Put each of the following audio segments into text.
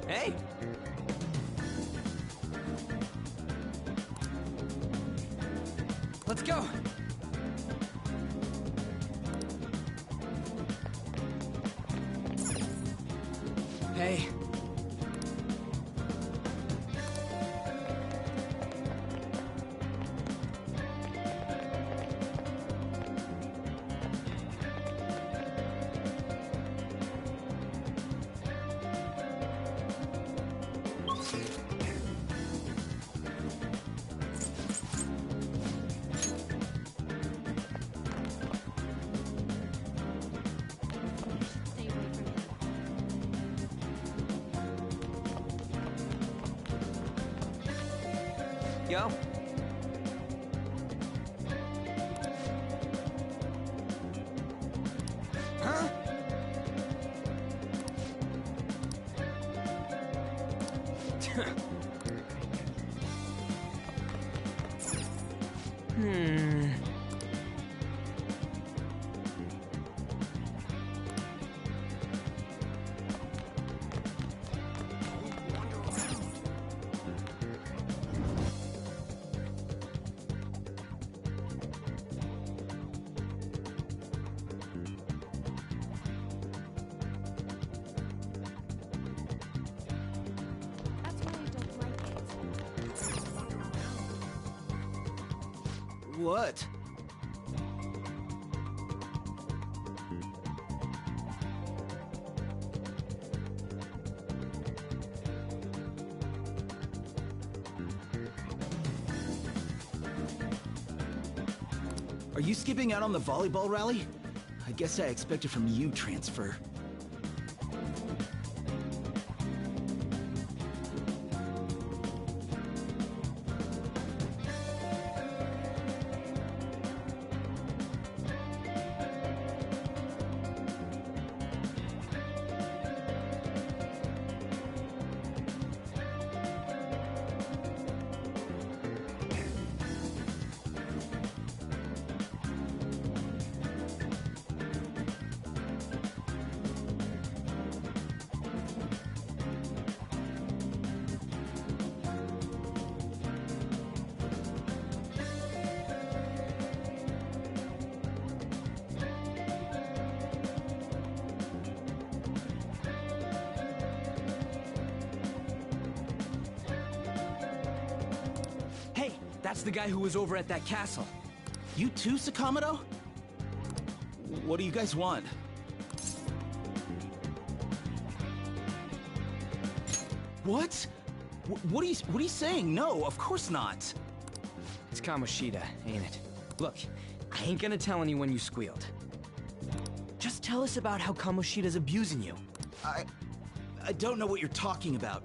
Hey! Let's go! Hey. Yo. Huh? That's why I don't like it. What? Are you skipping out on the volleyball rally? I guess I expected from you, Transfer. That's the guy who was over at that castle. You too, Sakamoto? What do you guys want? What? What are you saying? No, of course not. It's Kamoshida, ain't it? Look, I ain't gonna tell anyone you squealed. Just tell us about how Kamoshida's abusing you. I don't know what you're talking about.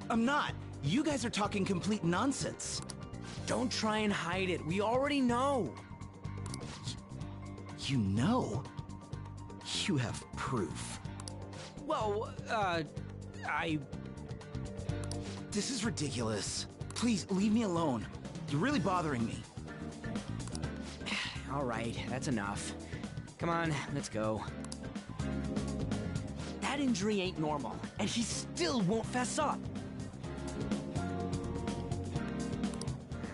I'm not. You guys are talking complete nonsense. Don't try and hide it. We already know. You know? You have proof. Well, This is ridiculous. Please, leave me alone. You're really bothering me. All right, that's enough. Come on, let's go. That injury ain't normal, and he still won't fess up.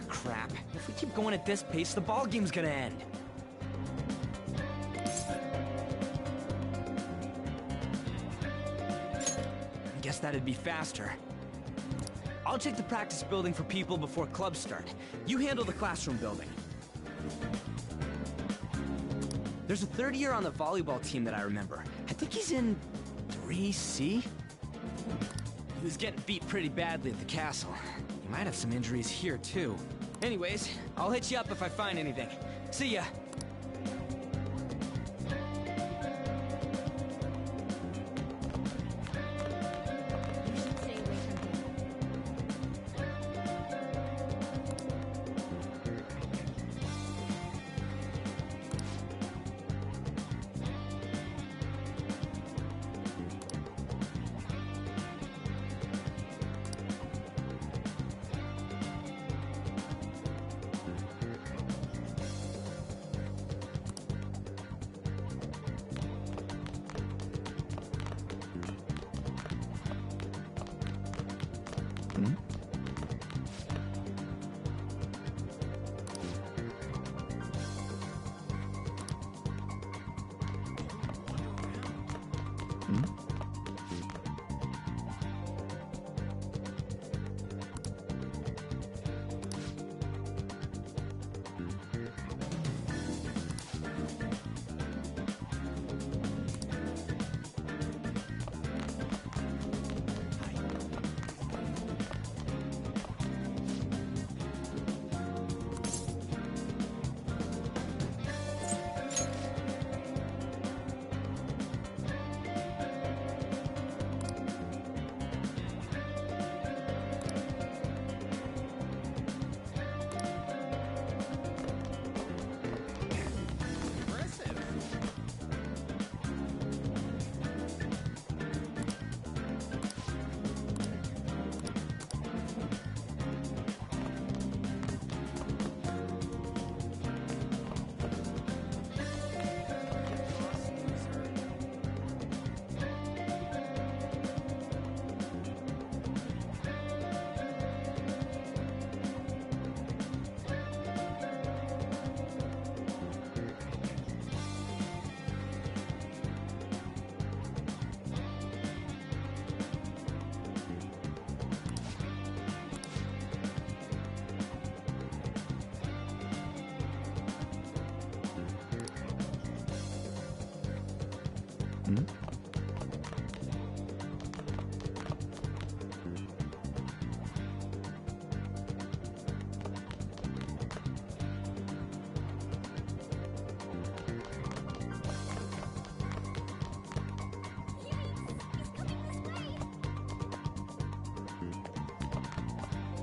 Crap. If we keep going at this pace, the ball game's gonna end. I guess that'd be faster. I'll check the practice building for people before clubs start. You handle the classroom building. There's a third year on the volleyball team that I remember. I think he's in 3C? He was getting beat pretty badly at the castle. He might have some injuries here, too. Anyways, I'll hit you up if I find anything. See ya! You should stay away from him.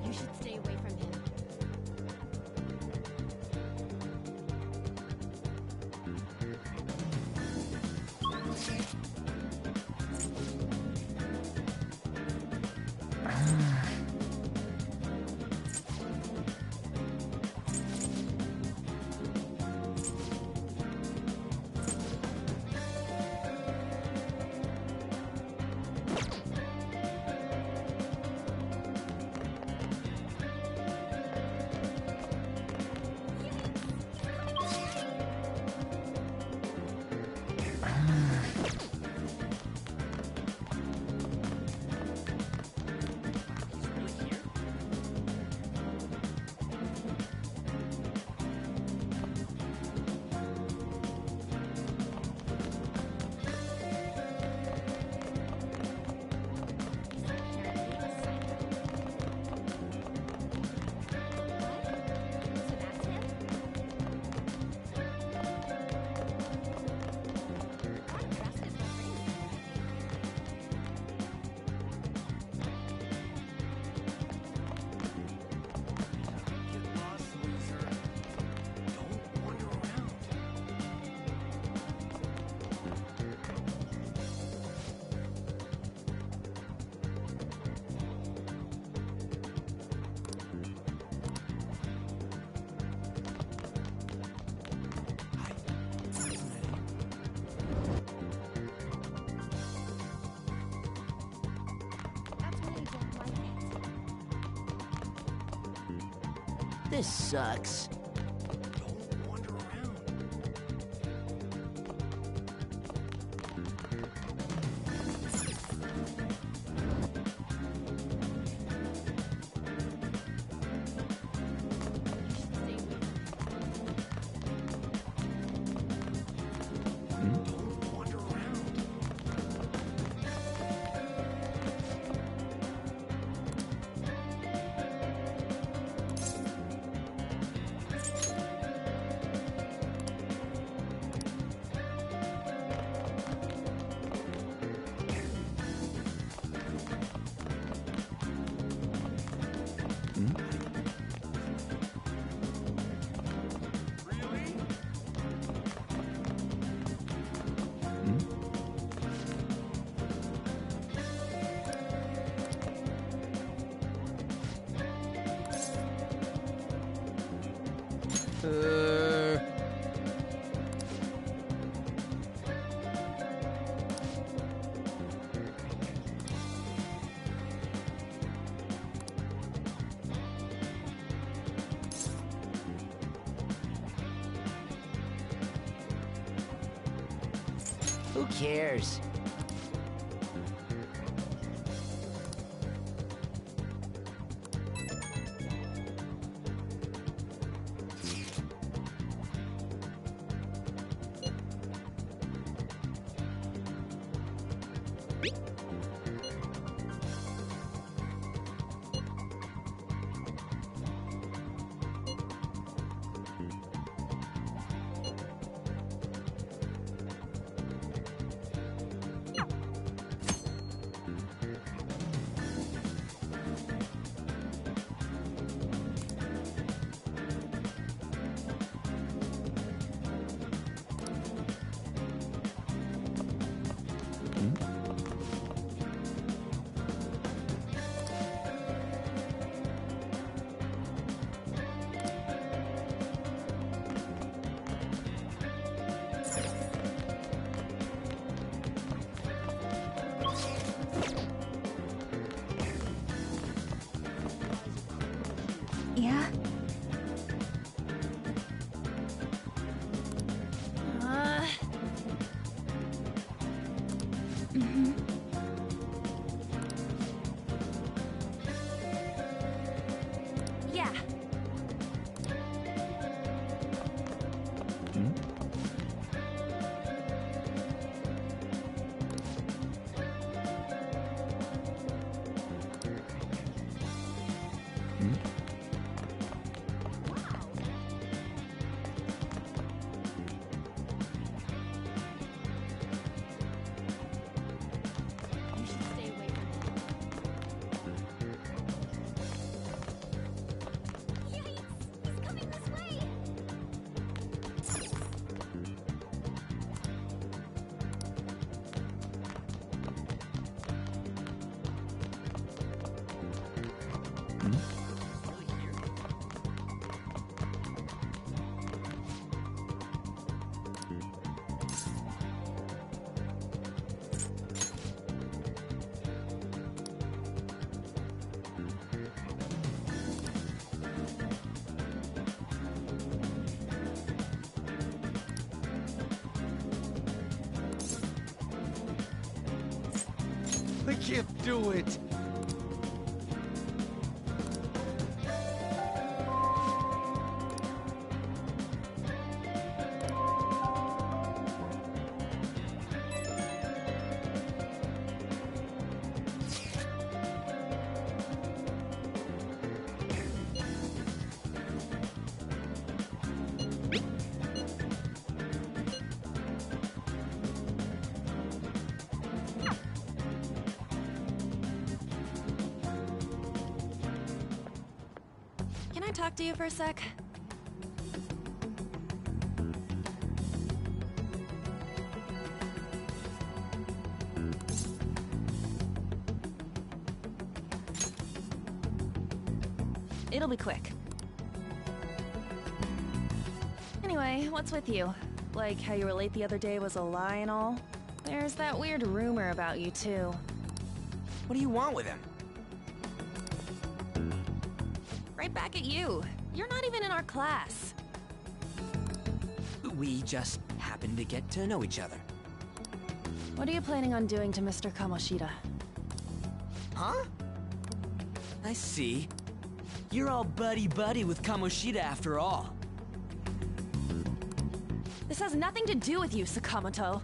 You should stay away from him. This sucks. Don't wander around. Stay away from him. Don't wander around. Really? Who cares? Yeah? Mm-hmm. Yeah. You should stay away from him. Yikes! He's coming this way! I can't do it. Can I talk to you for a sec? It'll be quick. Anyway, what's with you? Like how you were late the other day was a lie and all? There's that weird rumor about you too. What do you want with him? Right back at you. You're not even in our class. We just happened to get to know each other. What are you planning on doing to Mr. Kamoshida? Huh? I see. You're all buddy-buddy with Kamoshida after all. This has nothing to do with you, Sakamoto.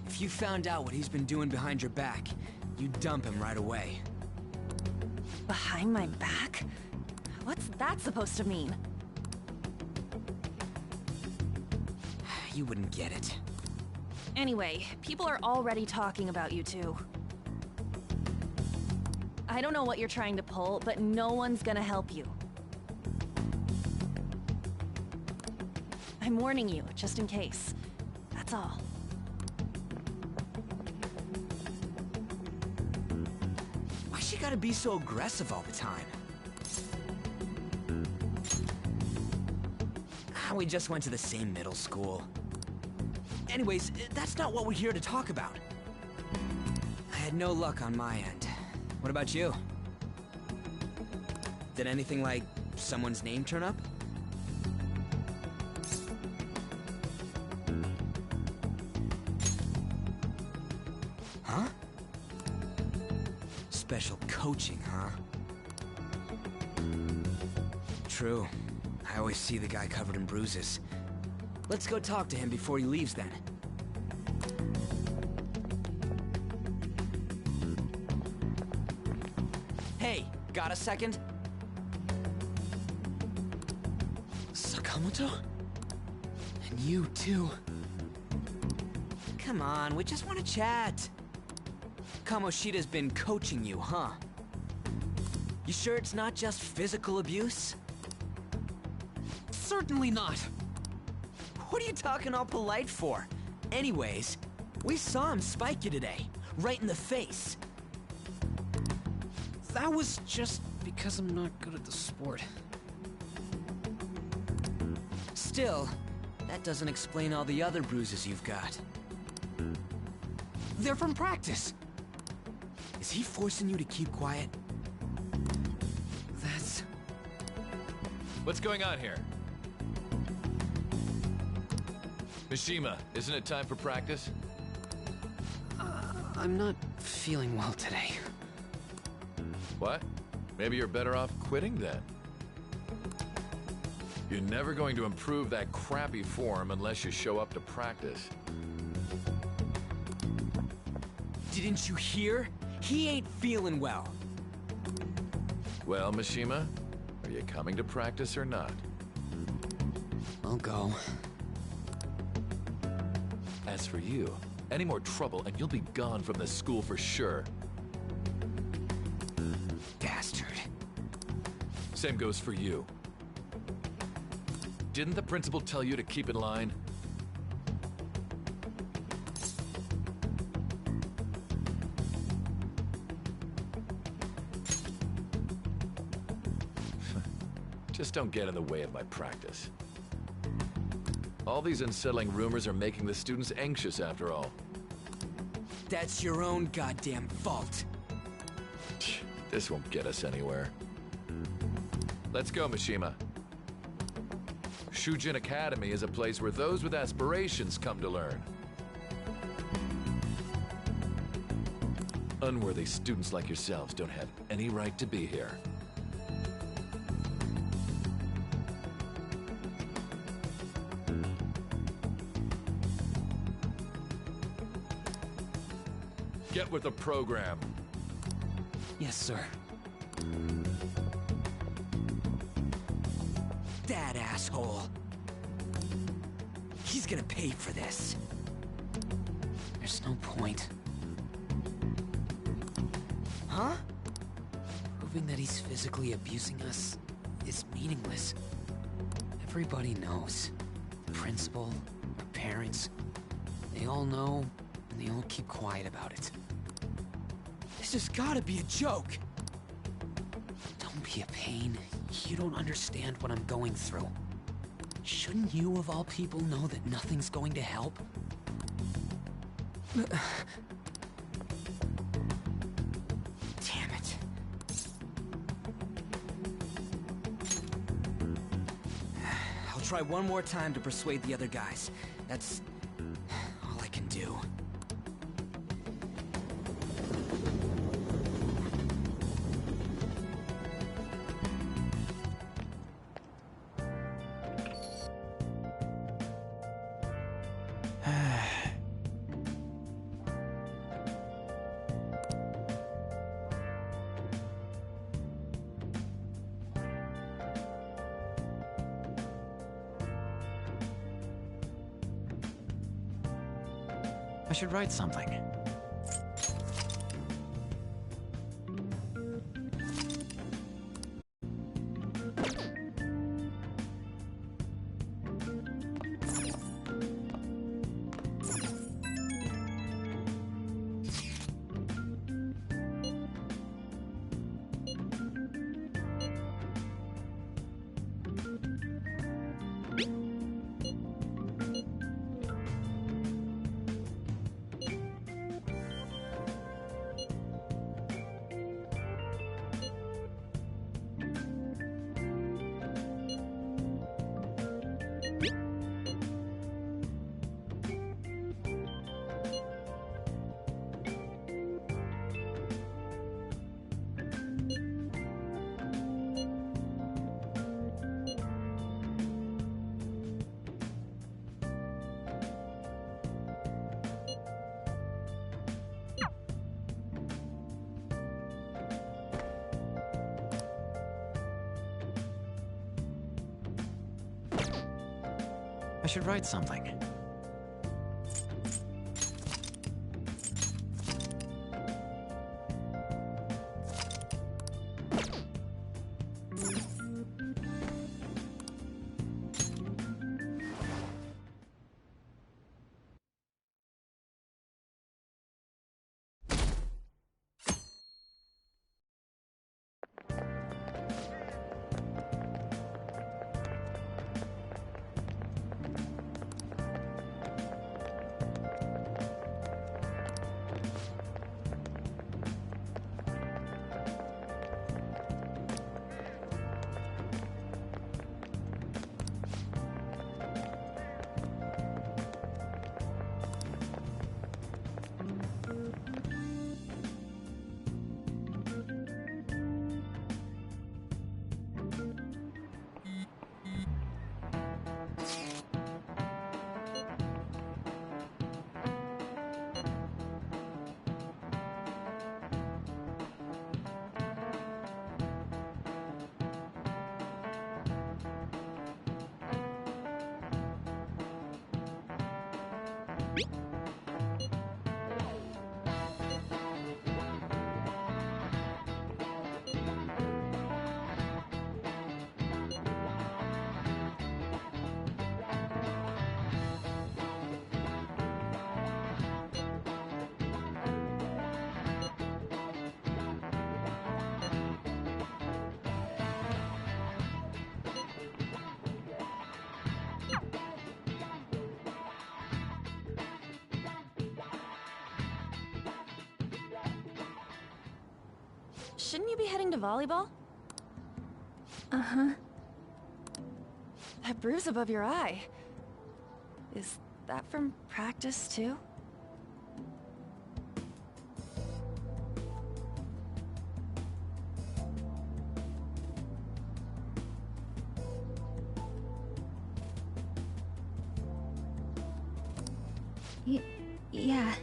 If you found out what he's been doing behind your back, you'd dump him right away. Behind my back? What's that supposed to mean? You wouldn't get it. Anyway, people are already talking about you two. I don't know what you're trying to pull, but no one's gonna help you. I'm warning you, just in case. That's all. Why she gotta be so aggressive all the time? We just went to the same middle school. Anyways, that's not what we're here to talk about. I had no luck on my end. What about you? Did anything like someone's name turn up? Huh? Special coaching, huh? True. I always see the guy covered in bruises. Let's go talk to him before he leaves then. Hey, got a second? Sakamoto? And you too. Come on, we just want to chat. Kamoshida's been coaching you, huh? You sure it's not just physical abuse? Certainly not. What are you talking all polite for? Anyways, we saw him spike you today, right in the face. That was just because I'm not good at the sport. Still, that doesn't explain all the other bruises you've got. They're from practice. Is he forcing you to keep quiet? What's going on here? Mishima, isn't it time for practice? I'm not feeling well today. What? Maybe you're better off quitting then. You're never going to improve that crappy form unless you show up to practice. Didn't you hear? He ain't feeling well. Well, Mishima, are you coming to practice or not? I'll go. As for you, any more trouble and you'll be gone from this school for sure. Bastard. Same goes for you. Didn't the principal tell you to keep in line? Just don't get in the way of my practice. All these unsettling rumors are making the students anxious after all. That's your own goddamn fault. This won't get us anywhere. Let's go, Mishima. Shujin Academy is a place where those with aspirations come to learn. Unworthy students like yourselves don't have any right to be here. Get with the program. Yes, sir. That asshole. He's gonna pay for this. There's no point. Huh? Proving that he's physically abusing us is meaningless. Everybody knows. The principal, our parents, they all know, and they all keep quiet about it. This has gotta be a joke. Don't be a pain. You don't understand what I'm going through. Shouldn't you, of all people, know that nothing's going to help? Damn it. I'll try one more time to persuade the other guys. That's all I can do. I should write something. I should write something. shouldn't you be heading to volleyball? Uh-huh. That bruise above your eye. Is that from practice, too? Yeah.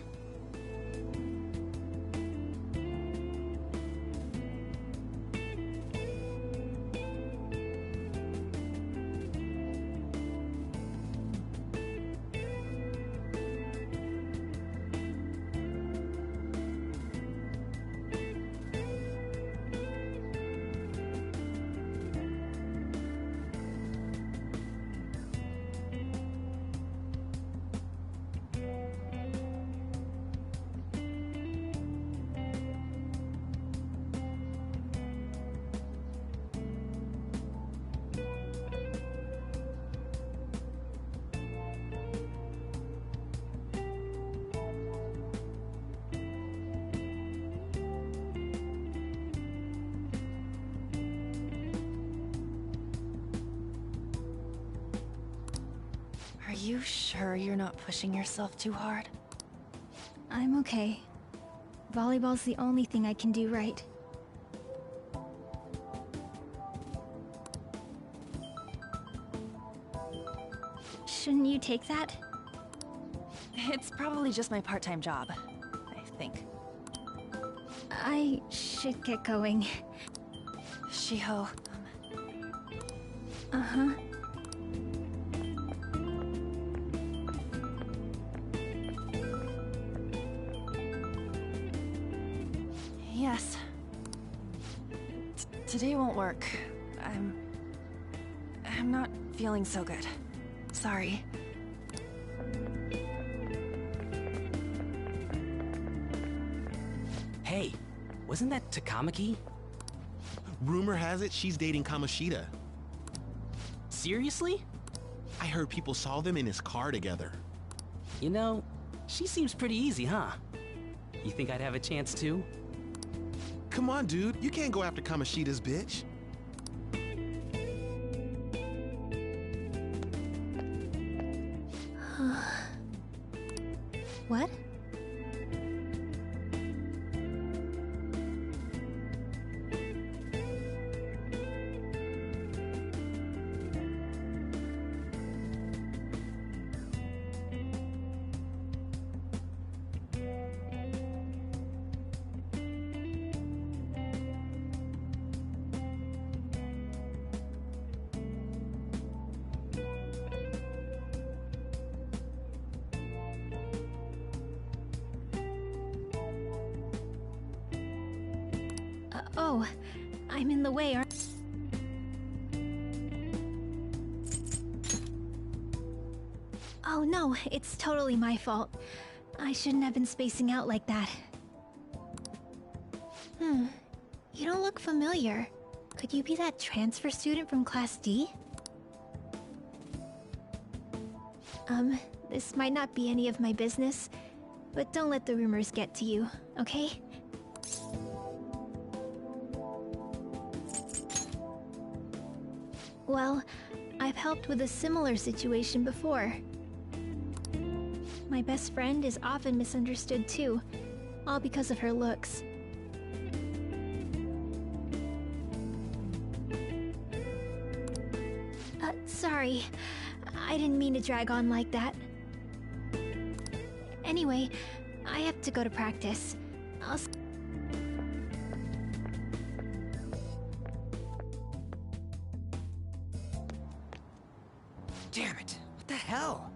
Are you sure you're not pushing yourself too hard? I'm okay. Volleyball's the only thing I can do right. Shouldn't you take that? It's probably just my part-time job, I think. I should get going. Shiho, Uh-huh. yes. Today won't work. I'm not feeling so good. Sorry. Hey, wasn't that Takamaki? Rumor has it she's dating Kamoshida. Seriously? I heard people saw them in his car together. You know, she seems pretty easy, huh? You think I'd have a chance too? Come on, dude. You can't go after Kamoshida's bitch. What? Oh, I'm in the way, aren't... Oh no, it's totally my fault. I shouldn't have been spacing out like that. You don't look familiar. Could you be that transfer student from Class D? This might not be any of my business, but don't let the rumors get to you, okay? Well, I've helped with a similar situation before. My best friend is often misunderstood too, all because of her looks. Sorry. I didn't mean to drag on like that. Anyway, I have to go to practice. Damn it! What the hell?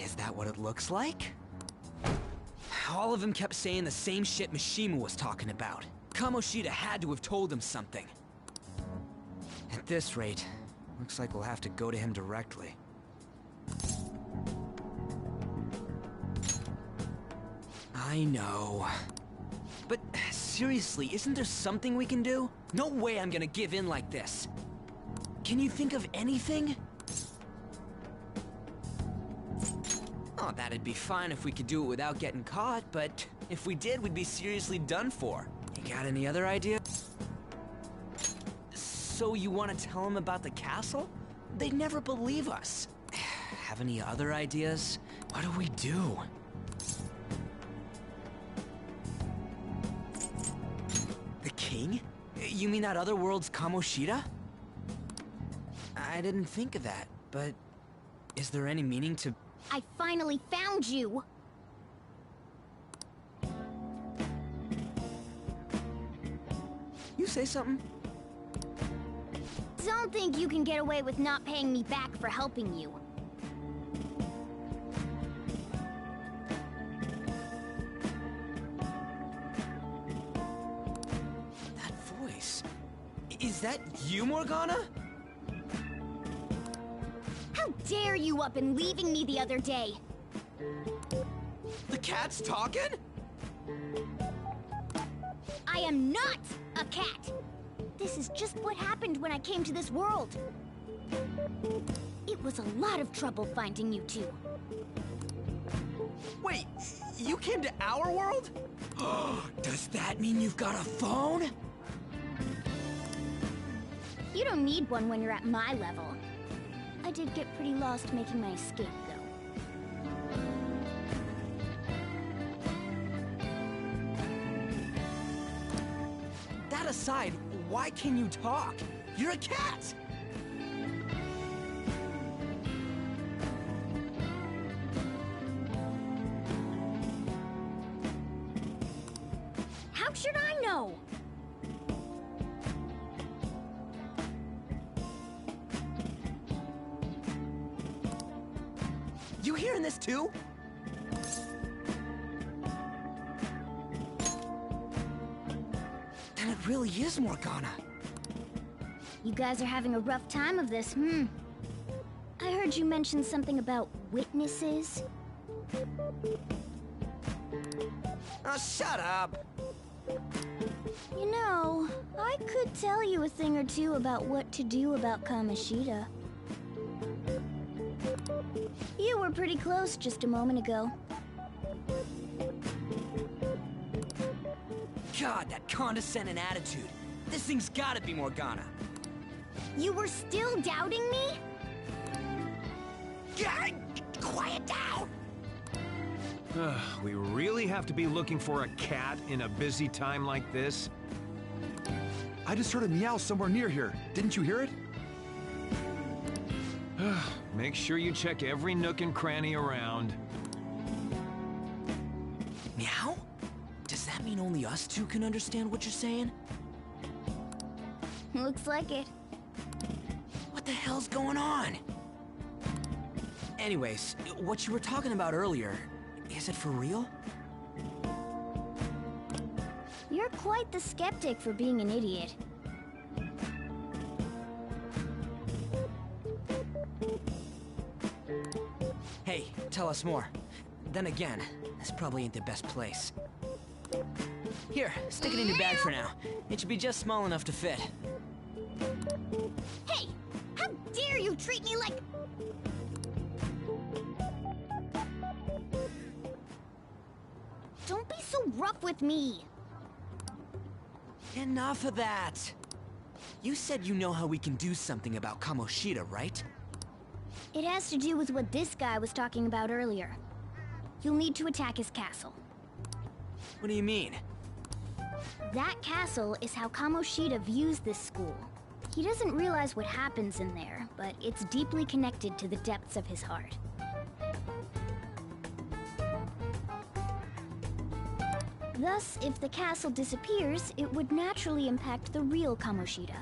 Is that what it looks like? All of them kept saying the same shit Mishima was talking about. Kamoshida had to have told him something. At this rate, looks like we'll have to go to him directly. I know. But seriously, isn't there something we can do? No way I'm gonna give in like this. Can you think of anything? Oh, that'd be fine if we could do it without getting caught, but if we did, we'd be seriously done for. You got any other ideas? So you want to tell them about the castle? They'd never believe us. Have any other ideas? What do we do? The king? You mean that other world's Kamoshida? I didn't think of that, but is there any meaning to... I finally found you! You say something? Don't think you can get away with not paying me back for helping you. That voice... Is that you, Morgana? How dare you up and leaving me the other day? The cat's talking? I am not a cat! This is just what happened when I came to this world. It was a lot of trouble finding you two. Wait, you came to our world? Does that mean you've got a phone? You don't need one when you're at my level. I did get pretty lost making my escape, though. That aside, why can you talk? You're a cat! How should I know? You hearing this too? Then it really is Morgana. You guys are having a rough time of this, I heard you mention something about witnesses. Oh, shut up! You know, I could tell you a thing or two about what to do about Kamoshida. You were pretty close just a moment ago. God, that condescending attitude. This thing's gotta be Morgana. You were still doubting me? God, quiet down! We really have to be looking for a cat in a busy time like this? I just heard a meow somewhere near here. Didn't you hear it? Make sure you check every nook and cranny around. Meow? Does that mean only us two can understand what you're saying? Looks like it. What the hell's going on? Anyways, what you were talking about earlier, is it for real? You're quite the skeptic for being an idiot. Hey, tell us more. Then again, this probably ain't the best place. Here, stick it in your bag for now. It should be just small enough to fit. Hey! How dare you treat me like... Don't be so rough with me! Enough of that! You said you know how we can do something about Kamoshida, right? It has to do with what this guy was talking about earlier. You'll need to attack his castle. What do you mean? That castle is how Kamoshida views this school. He doesn't realize what happens in there, but it's deeply connected to the depths of his heart. Thus, if the castle disappears, it would naturally impact the real Kamoshida.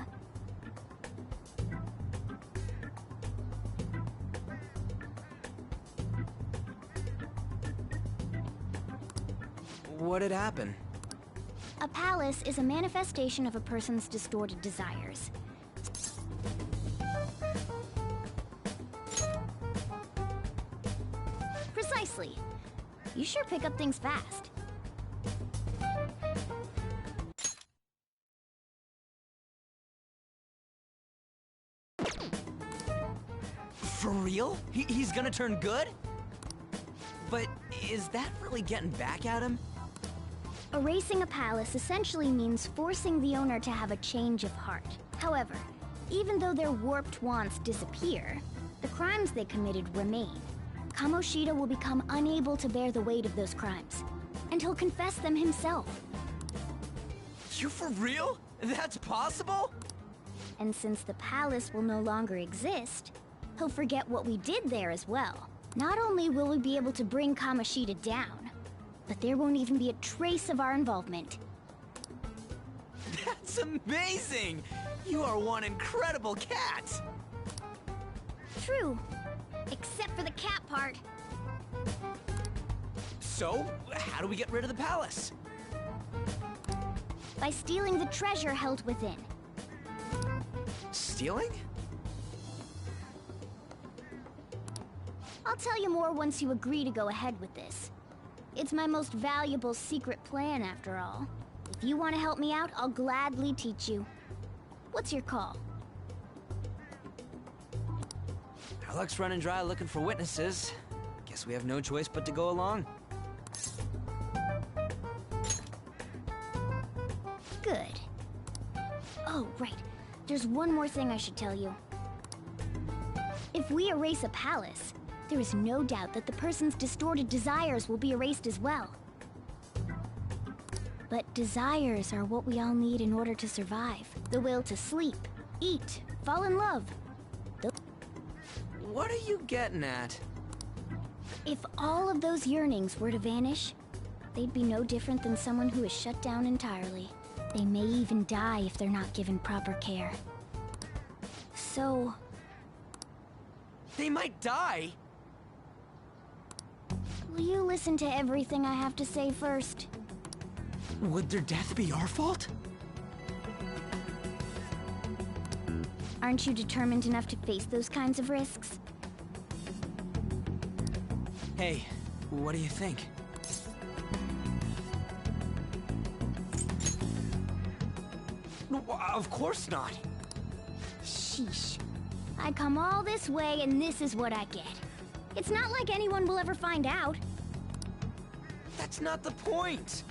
What'd happen? A palace is a manifestation of a person's distorted desires. Precisely. You sure pick up things fast. For real? He's gonna turn good? But is that really getting back at him? Erasing a palace essentially means forcing the owner to have a change of heart. However, even though their warped wants disappear, the crimes they committed remain. Kamoshida will become unable to bear the weight of those crimes, and he'll confess them himself. You for real? That's possible? And since the palace will no longer exist, he'll forget what we did there as well. Not only will we be able to bring Kamoshida down, but there won't even be a trace of our involvement. That's amazing! You are one incredible cat! True, except for the cat part. So, how do we get rid of the palace? By stealing the treasure held within. Stealing? I'll tell you more once you agree to go ahead with this. It's my most valuable secret plan, after all. If you want to help me out, I'll gladly teach you. What's your call? Our luck's running dry looking for witnesses. Guess we have no choice but to go along. Good. Oh, right. There's one more thing I should tell you. If we erase a palace, there is no doubt that the person's distorted desires will be erased as well. But desires are what we all need in order to survive. The will to sleep, eat, fall in love. What are you getting at? If all of those yearnings were to vanish, they'd be no different than someone who is shut down entirely. They may even die if they're not given proper care. So... They might die? will you listen to everything I have to say first? Would their death be our fault? Aren't you determined enough to face those kinds of risks? Hey, what do you think? No, of course not. Sheesh. I come all this way and this is what I get. It's not like anyone will ever find out. That's not the point.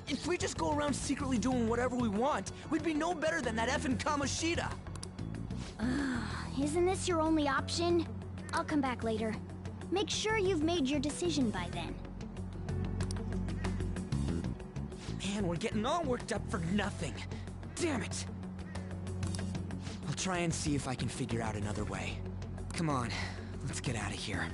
If we just go around secretly doing whatever we want, we'd be no better than that effing Kamoshida. Isn't this your only option? I'll come back later. Make sure you've made your decision by then. Man, we're getting all worked up for nothing. Damn it. I'll try and see if I can figure out another way. Come on, let's get out of here.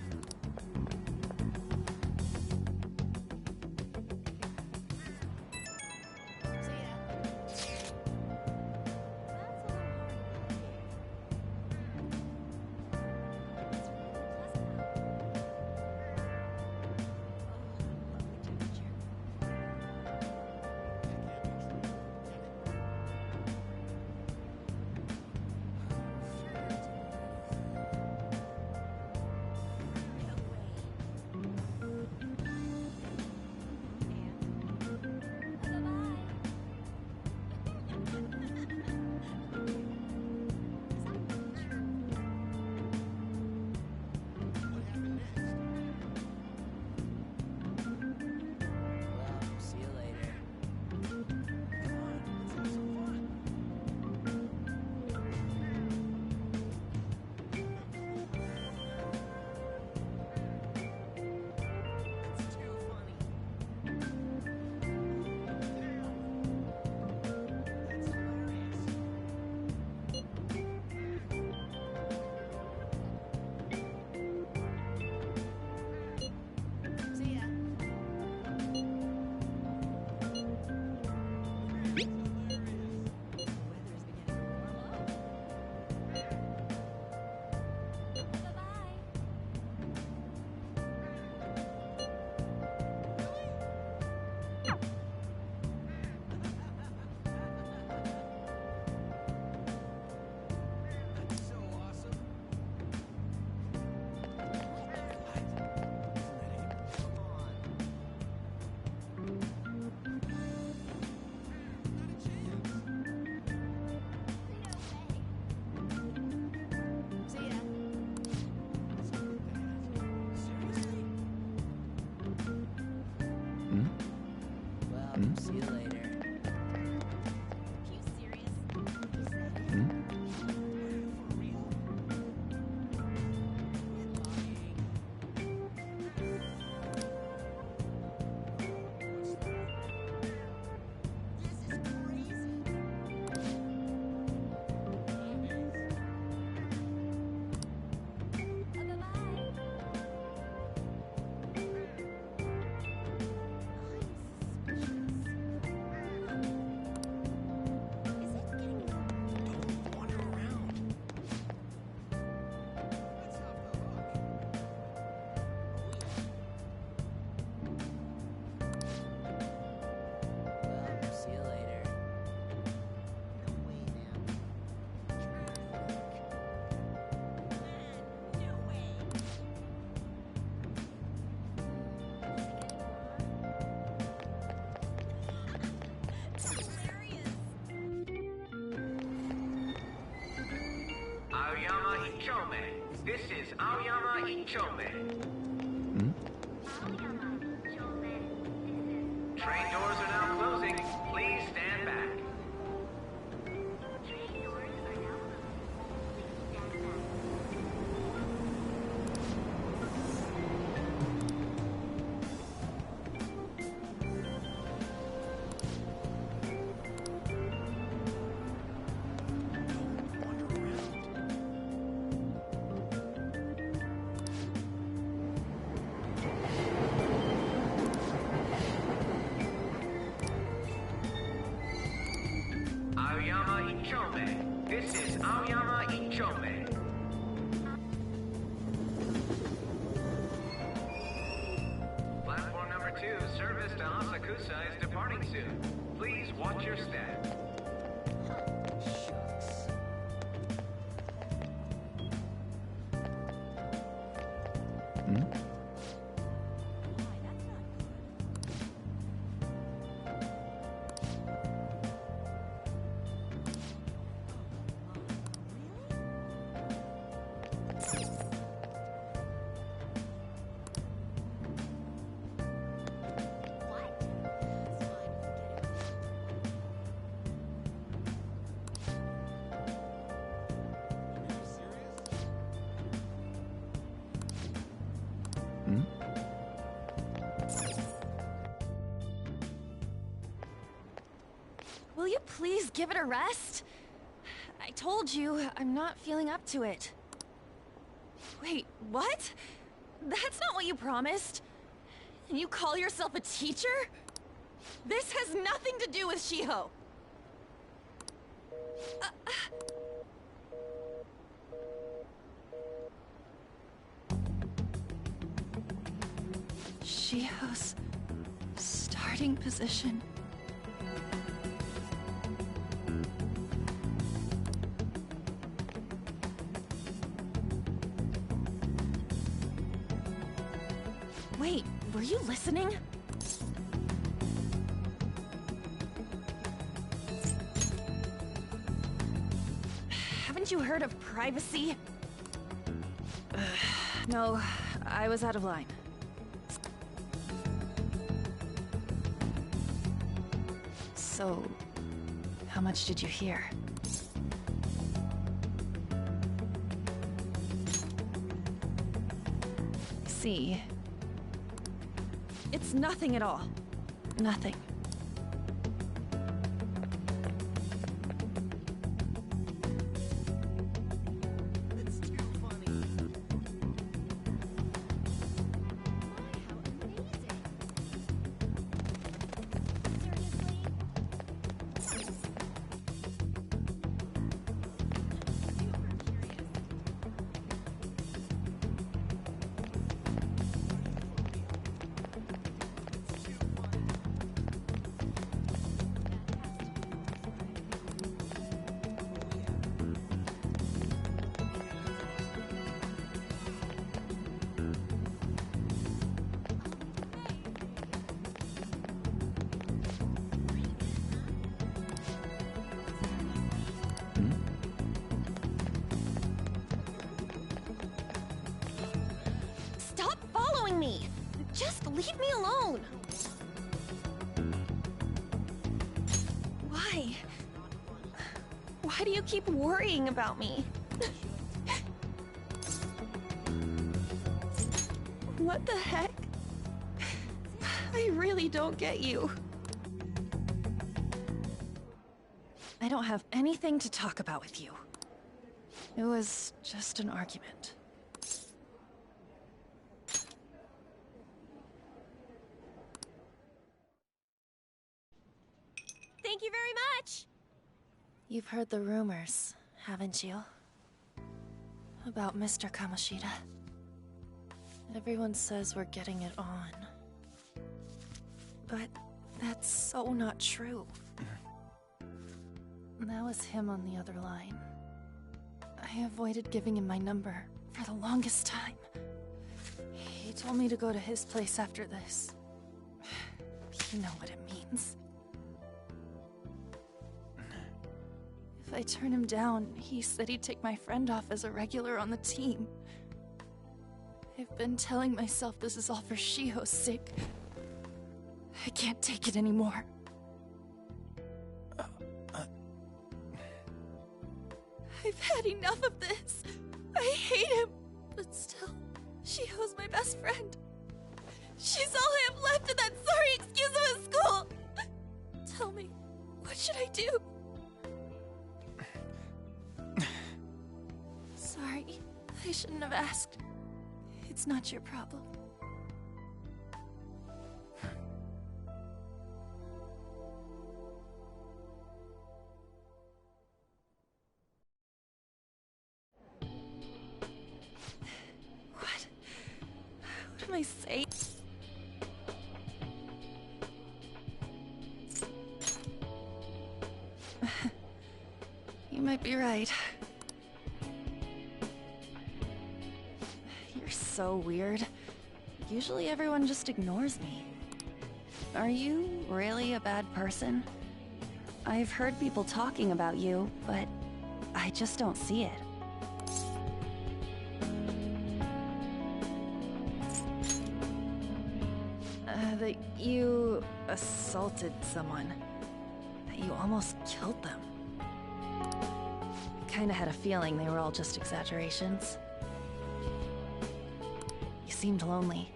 This is Aoyama Ichome. Train doors are now closing. Please stand back. Aoyama Ichome. This is Aoyama Ichome. Platform number 2, service to Asakusa is departing soon. Please watch your step. Will you please give it a rest? I told you, I'm not feeling up to it. Wait, what? That's not what you promised. And you call yourself a teacher? This has nothing to do with Shiho. Shiho's starting position. Wait, were you listening? Haven't you heard of privacy? No, I was out of line. So, how much did you hear? See, it's nothing at all. Nothing. Me. Just leave me alone. Why? Why do you keep worrying about me? What the heck? I really don't get you. I don't have anything to talk about with you. It was just an argument. Thank you very much! You've heard the rumors, haven't you? About Mr. Kamoshida. Everyone says we're getting it on. But that's so not true. That was him on the other line. I avoided giving him my number for the longest time. He told me to go to his place after this. You know what it means. If I turn him down, he said he'd take my friend off as a regular on the team. I've been telling myself this is all for Shiho's sake. I can't take it anymore. I've had enough of this. I hate him. But still, Shiho's my best friend. She's all I have left in that sorry excuse of a school. Tell me, what should I do? Sorry, I shouldn't have asked. It's not your problem. What am I saying? You might be right. You're so weird. Usually everyone just ignores me. Are you really a bad person? I've heard people talking about you, but I just don't see it. That you assaulted someone. That you almost killed them. I kinda had a feeling they were all just exaggerations. You seemed lonely.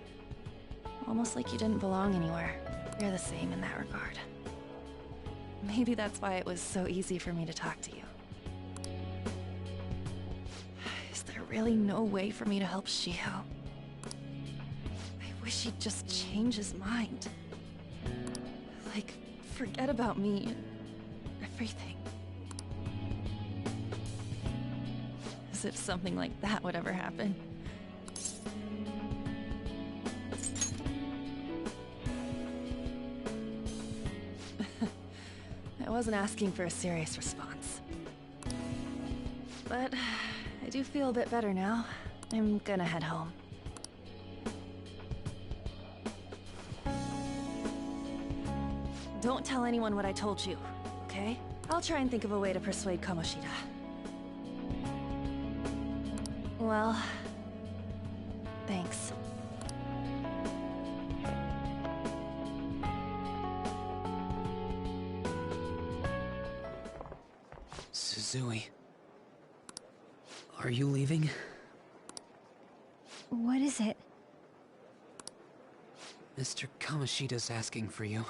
Almost like you didn't belong anywhere. You're the same in that regard. Maybe that's why it was so easy for me to talk to you. Is there really no way for me to help Shiho? I wish he'd just change his mind. Like, forget about me and everything. As if something like that would ever happen. I wasn't asking for a serious response. But I do feel a bit better now. I'm gonna head home. Don't tell anyone what I told you, okay? I'll try and think of a way to persuade Kamoshida. Well, thanks. Suzui. Are you leaving? What is it? Mr. Kamoshida's asking for you.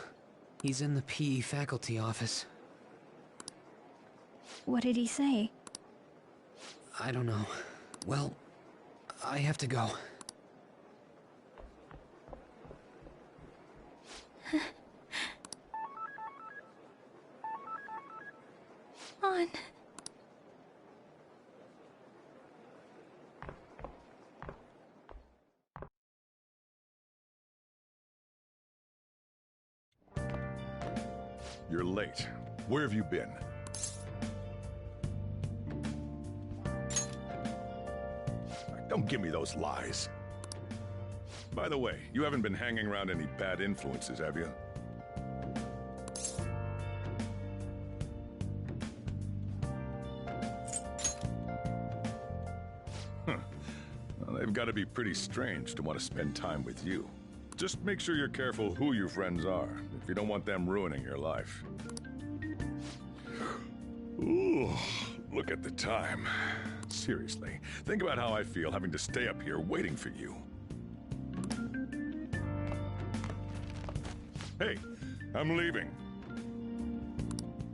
He's in the PE faculty office. What did he say? I don't know. Well, I have to go. On. You're late. Where have you been? Don't give me those lies. By the way, you haven't been hanging around any bad influences, have you? Huh. Well, they've got to be pretty strange to want to spend time with you. Just make sure you're careful who your friends are, if you don't want them ruining your life. Ooh, look at the time. Seriously, think about how I feel having to stay up here waiting for you. Hey, I'm leaving.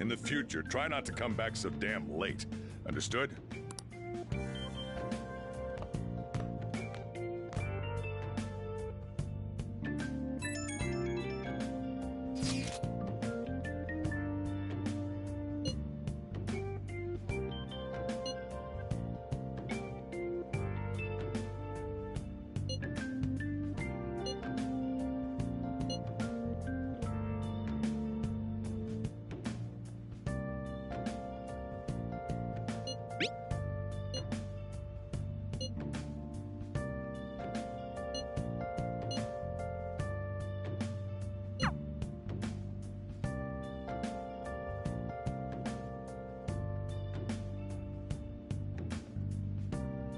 In the future, try not to come back so damn late. Understood?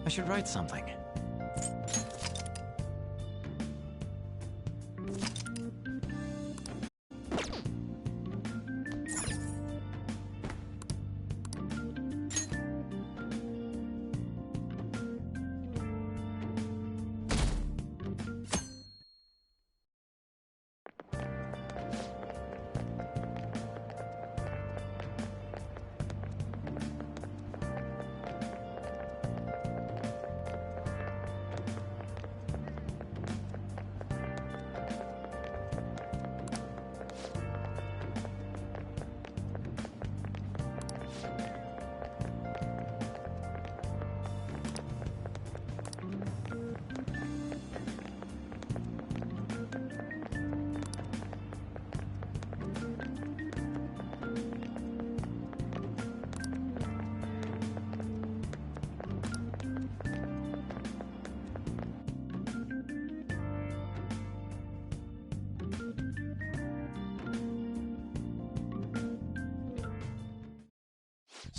I should write something.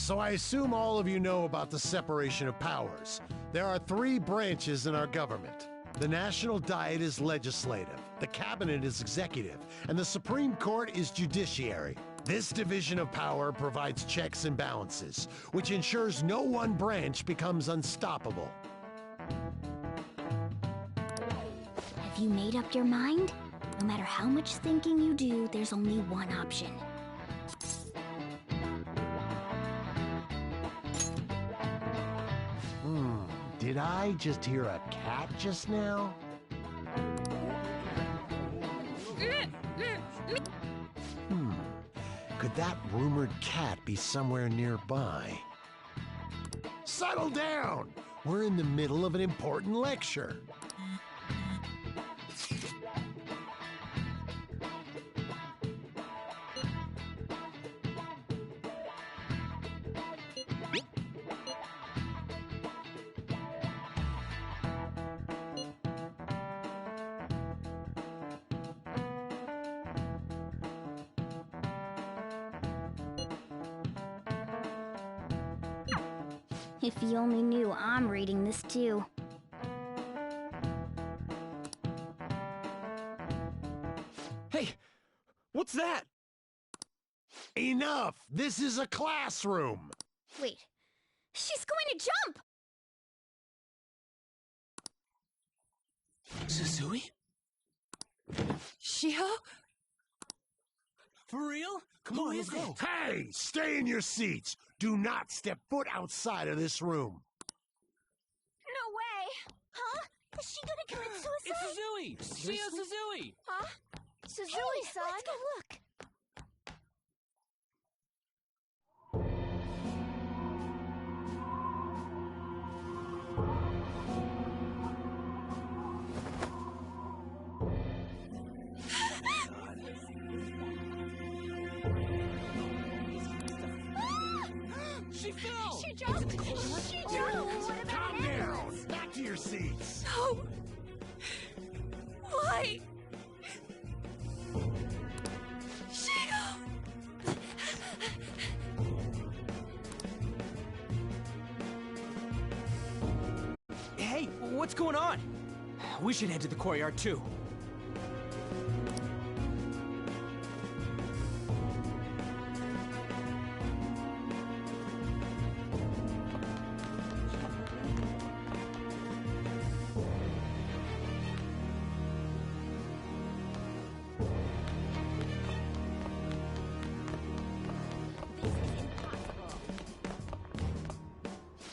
So I assume all of you know about the separation of powers. There are 3 branches in our government. The National Diet is legislative, the Cabinet is executive, and the Supreme Court is judiciary. This division of power provides checks and balances, which ensures no one branch becomes unstoppable. Have you made up your mind? No matter how much thinking you do, there's only one option. Did I just hear a cat just now? Could that rumored cat be somewhere nearby? Settle down! We're in the middle of an important lecture. If you only knew I'm reading this too. Hey, what's that? Enough! This is a classroom! Wait, she's going to jump! Suzui? Shiho? For real? Come on, let's go. Hey! Stay in your seats! Do not step foot outside of this room! No way! Huh? Is she gonna commit suicide? It's Suzui! Shio Suzui! Huh? Suzui-san! Let's go look! She fell! She jumped! She jumped! Calm down! Back to your seats! No! Why? Shio! Hey, what's going on? We should head to the courtyard too.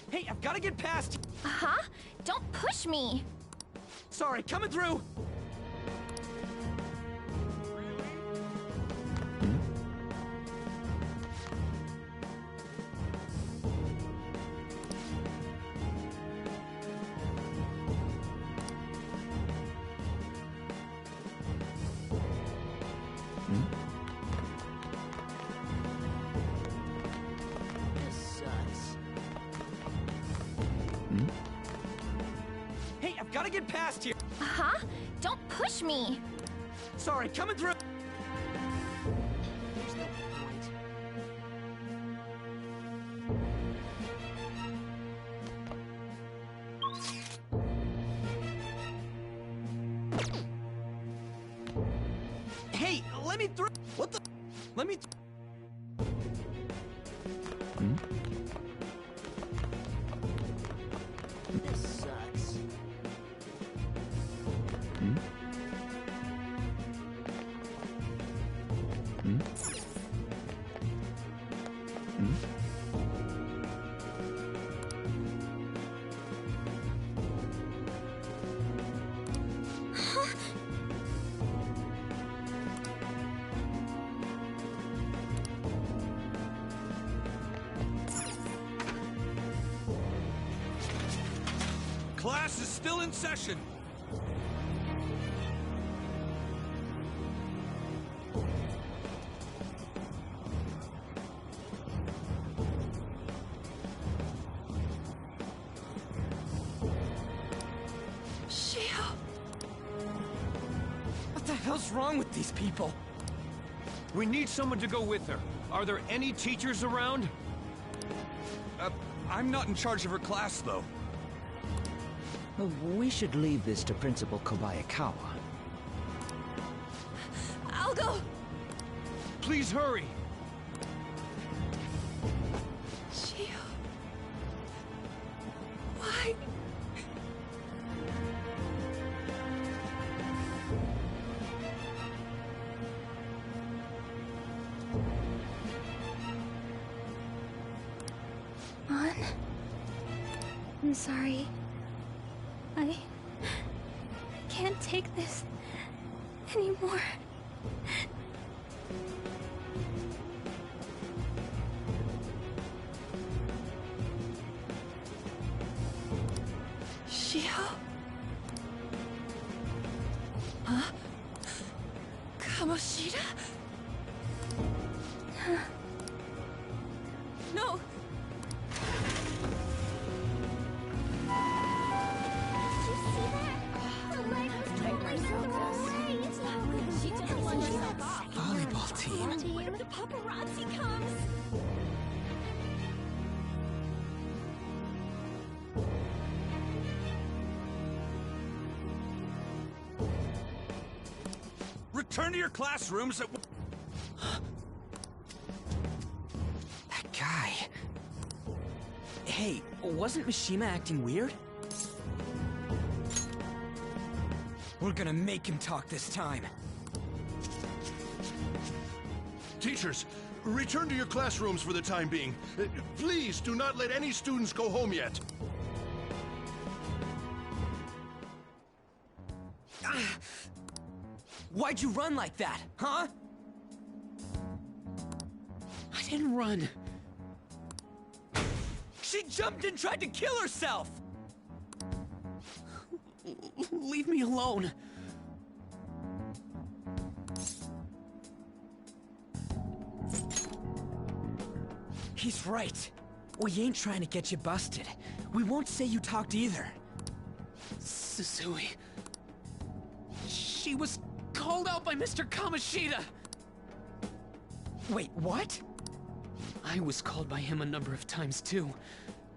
Hey, I've got to get past. Huh? Don't push me! Sorry, coming through. This sucks. Hey, I've got to get past here. Huh? Don't push me! Sorry, coming through. There's no point. Hey, let me through. What the? Let me. This sucks. Class is still in session. Shio! What the hell's wrong with these people? We need someone to go with her. Are there any teachers around? I'm not in charge of her class, though. We should leave this to Principal Kobayakawa. I'll go! Please hurry! Shio... Why? Mon? I'm sorry. I can't take this anymore. Shio? Huh? Kamoshida? No! Volleyball team. What if the paparazzi comes? Return to your classrooms at... That guy. Hey, wasn't Mishima acting weird? We're gonna make him talk this time. Teachers, return to your classrooms for the time being. Please do not let any students go home yet. Why'd you run like that, huh? I didn't run. She jumped and tried to kill herself! Leave me alone. He's right. We ain't trying to get you busted. We won't say you talked either. Susui. She was called out by Mr. Kamoshida! Wait, what? I was called by him a number of times too.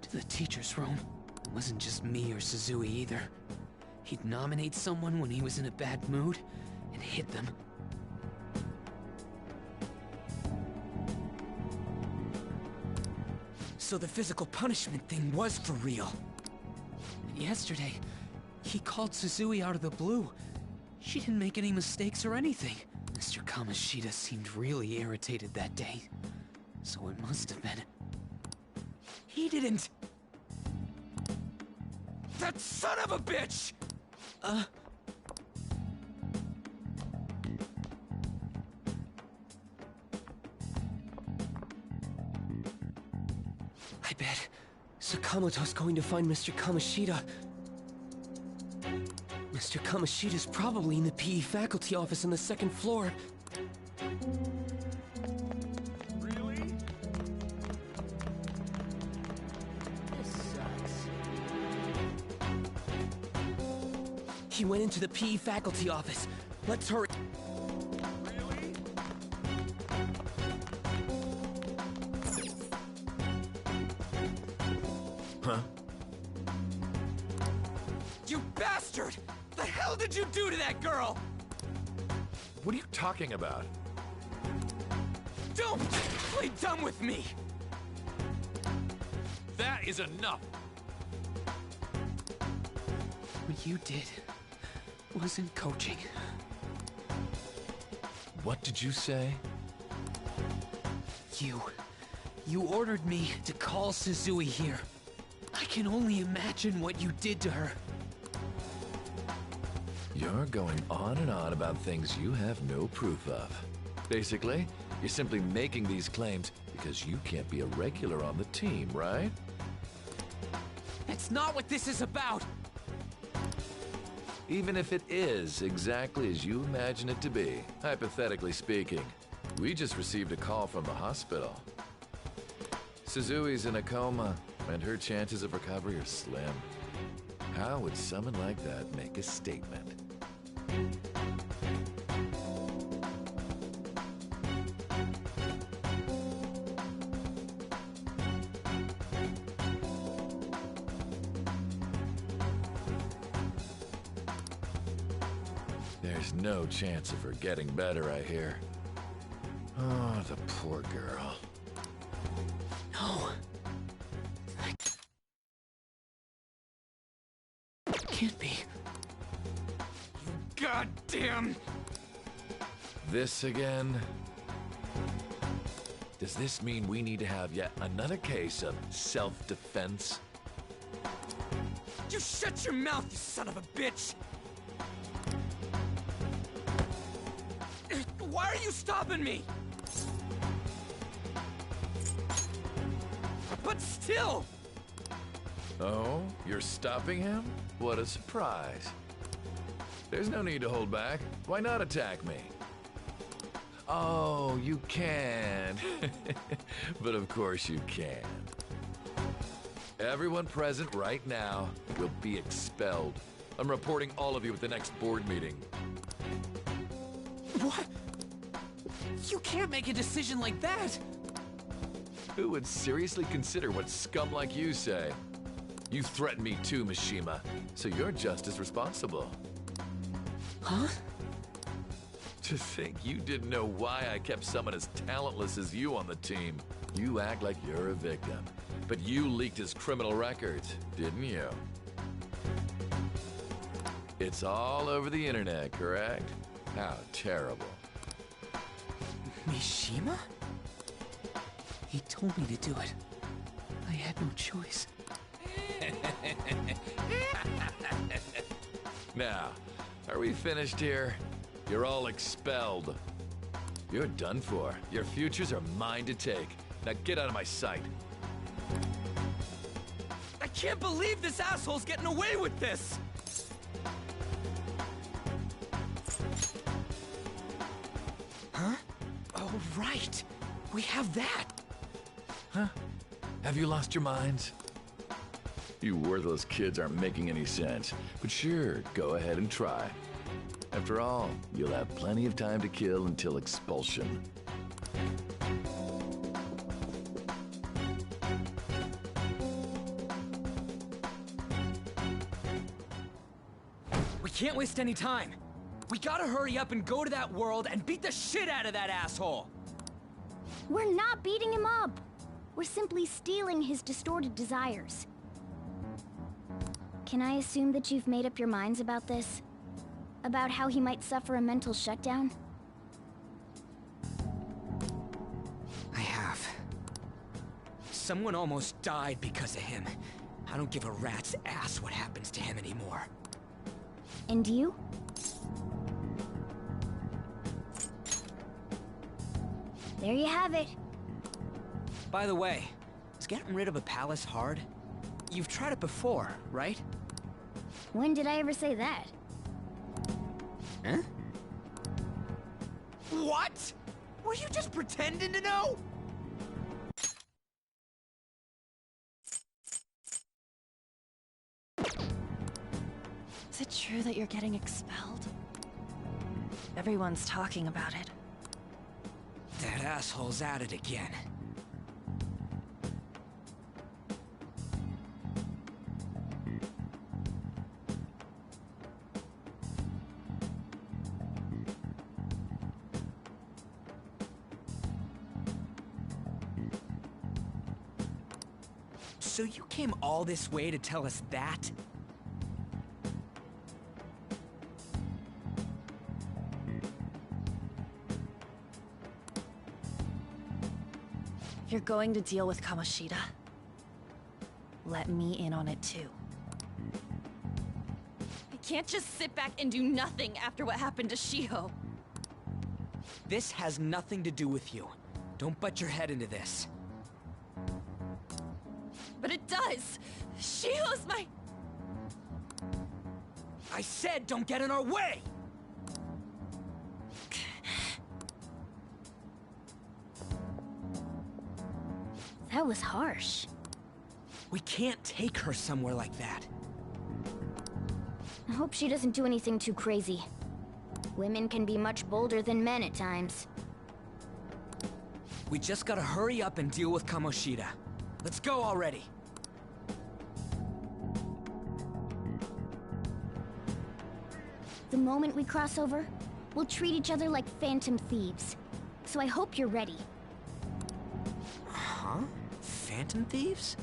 To the teacher's room. It wasn't just me or Susui either. He'd nominate someone when he was in a bad mood, and hit them. So the physical punishment thing was for real. Yesterday, he called Susui out of the blue. She didn't make any mistakes or anything. Mr. Kamoshida seemed really irritated that day. So it must have been. He didn't... That son of a bitch! I bet Sakamoto's going to find Mr. Kamoshida. Mr. Kamoshida's probably in the PE faculty office on the second floor. Really? This sucks. He went into the PE faculty office. Let's hurry. Really? Huh? You bastard! The hell did you do to that girl? What are you talking about? Don't play dumb with me! That is enough! What you did wasn't coaching. What did you say? You ordered me to call Susui here. I can only imagine what you did to her. You're going on and on about things you have no proof of. Basically, you're simply making these claims because you can't be a regular on the team, right? That's not what this is about! Even if it is exactly as you imagine it to be, hypothetically speaking. We just received a call from the hospital. Suzui's in a coma, and her chances of recovery are slim. How would someone like that make a statement? There's no chance of her getting better, I hear. Oh, the poor girl. No. Can't be. You goddamn... This again? Does this mean we need to have yet another case of self-defense? You shut your mouth, you son of a bitch! Why are you stopping me? But still! Oh, you're stopping him? What a surprise. There's no need to hold back. Why not attack me? Oh, you can. But of course you can. Everyone present right now will be expelled. I'm reporting all of you at the next board meeting. What? You can't make a decision like that! Who would seriously consider what scum like you say? You threatened me too, Mishima, so you're just as responsible. Huh? To think you didn't know why I kept someone as talentless as you on the team. You act like you're a victim, but you leaked his criminal records, didn't you? It's all over the internet, correct? How terrible. Mishima? He told me to do it. I had no choice. Now, are we finished here? You're all expelled. You're done for. Your futures are mine to take. Now get out of my sight. I can't believe this asshole's getting away with this! Huh? Oh, right. We have that. Huh? Have you lost your minds? You worthless kids aren't making any sense, but sure, go ahead and try. After all, you'll have plenty of time to kill until expulsion. We can't waste any time. We gotta hurry up and go to that world and beat the shit out of that asshole! We're not beating him up. We're simply stealing his distorted desires. Can I assume that you've made up your minds about this? About how he might suffer a mental shutdown? I have. Someone almost died because of him. I don't give a rat's ass what happens to him anymore. And you? There you have it. By the way, is getting rid of a palace hard? You've tried it before, right? When did I ever say that? Huh? What? Were you just pretending to know? Is it true that you're getting expelled? Everyone's talking about it. That asshole's at it again. So you came all this way to tell us that? If you're going to deal with Kamoshida, let me in on it too. I can't just sit back and do nothing after what happened to Shiho. This has nothing to do with you. Don't butt your head into this. But it does! Shiho's my... I said don't get in our way! That was harsh. We can't take her somewhere like that. I hope she doesn't do anything too crazy. Women can be much bolder than men at times. We just gotta hurry up and deal with Kamoshida. Let's go already. The moment we cross over, we'll treat each other like phantom thieves. So I hope you're ready. Huh? Phantom thieves?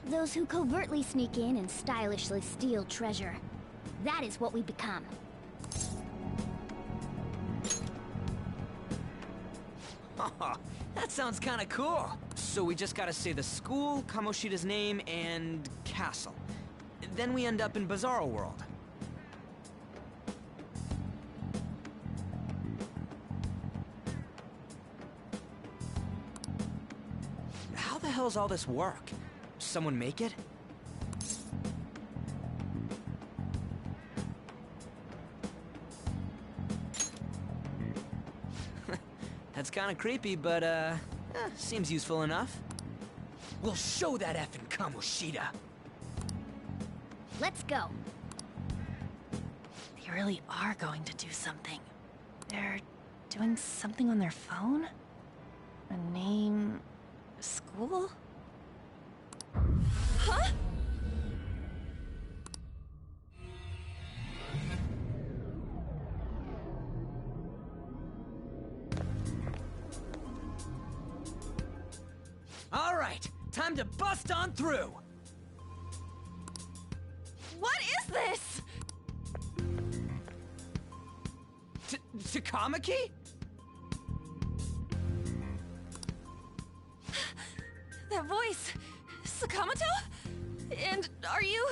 Those who covertly sneak in and stylishly steal treasure. That is what we become. That sounds kinda cool. So we just gotta say the school, Kamoshida's name, and castle. Then we end up in Bizarro World. How the hell's all this work? Someone make it? That's kinda creepy, but, seems useful enough. We'll show that effing Kamoshida. Let's go. They really are going to do something. They're doing something on their phone? A name... school? Huh? All right, time to bust on through. What is this? Takamaki? That voice... Sakamoto? And are you...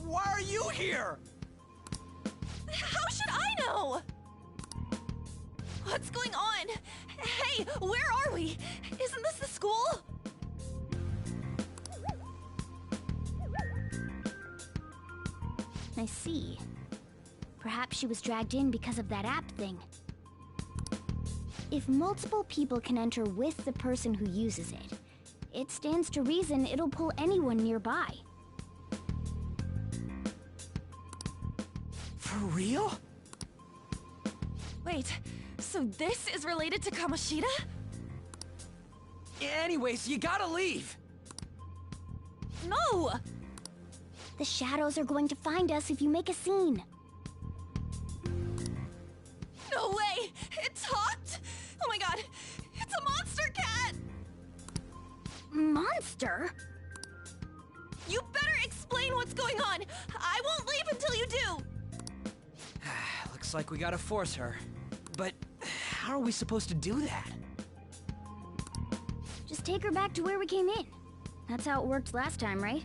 Why are you here? How should I know? What's going on? Hey, where are we? Isn't this the school? I see. Perhaps she was dragged in because of that app thing. If multiple people can enter with the person who uses it, it stands to reason it'll pull anyone nearby. For real? Wait, so this is related to Kamoshida? Anyways, you gotta leave. No! The shadows are going to find us if you make a scene. No way! It talked? Oh my god! It's a monster cat! Monster? You better explain what's going on! I won't leave until you do! Looks like we gotta force her. But how are we supposed to do that? Just take her back to where we came in. That's how it worked last time, right?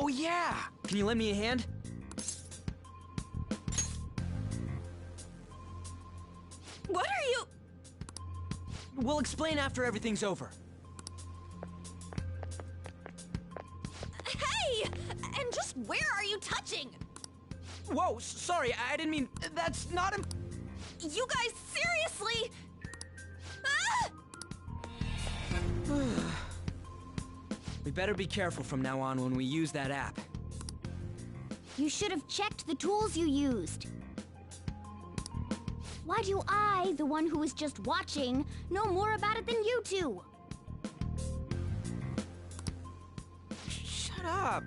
Oh, yeah! Can you lend me a hand? What are you... We'll explain after everything's over. Hey! And just where are you touching? Whoa, sorry, I didn't mean... That's not... You guys, seriously? Ah! We better be careful from now on when we use that app. You should have checked the tools you used. Why do I, the one who was just watching, know more about it than you two? Shut up!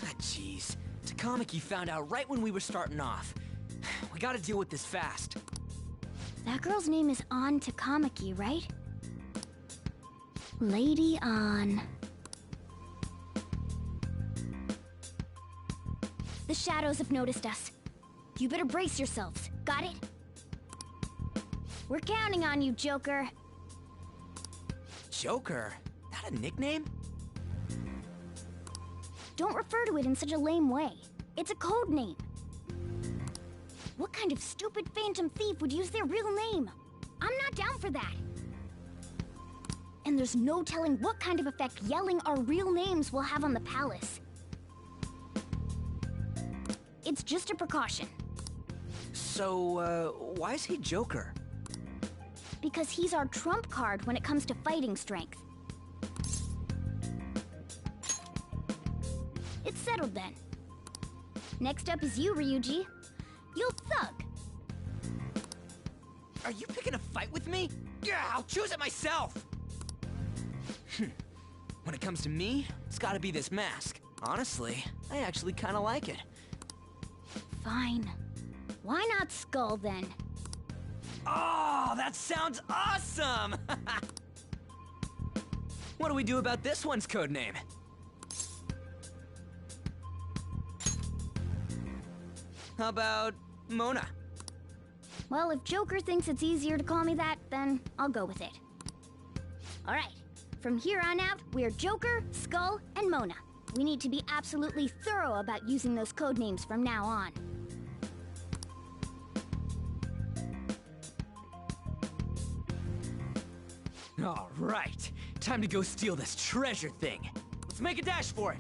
Ah, jeez. Takamaki found out right when we were starting off. We gotta deal with this fast. That girl's name is An Takamaki, right? Lady An. The shadows have noticed us. You better brace yourselves. Got it? We're counting on you, Joker. Joker? That a nickname? Don't refer to it in such a lame way. It's a code name. What kind of stupid phantom thief would use their real name? I'm not down for that. And there's no telling what kind of effect yelling our real names will have on the palace. It's just a precaution. So, why is he Joker? Because he's our trump card when it comes to fighting strength. It's settled then. Next up is you, Ryuji. You'll thug. Are you picking a fight with me? Yeah, I'll choose it myself! When it comes to me, it's gotta be this mask. Honestly, I actually kinda like it. Fine. Why not Skull, then? Oh, that sounds awesome! What do we do about this one's codename? How about Mona? Well, if Joker thinks it's easier to call me that, then I'll go with it. All right. From here on out, we're Joker, Skull, and Mona. We need to be absolutely thorough about using those codenames from now on. All right, time to go steal this treasure thing. Let's make a dash for it.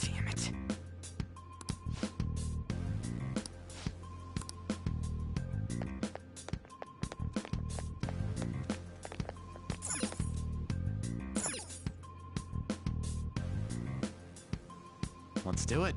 Damn it. Let's do it.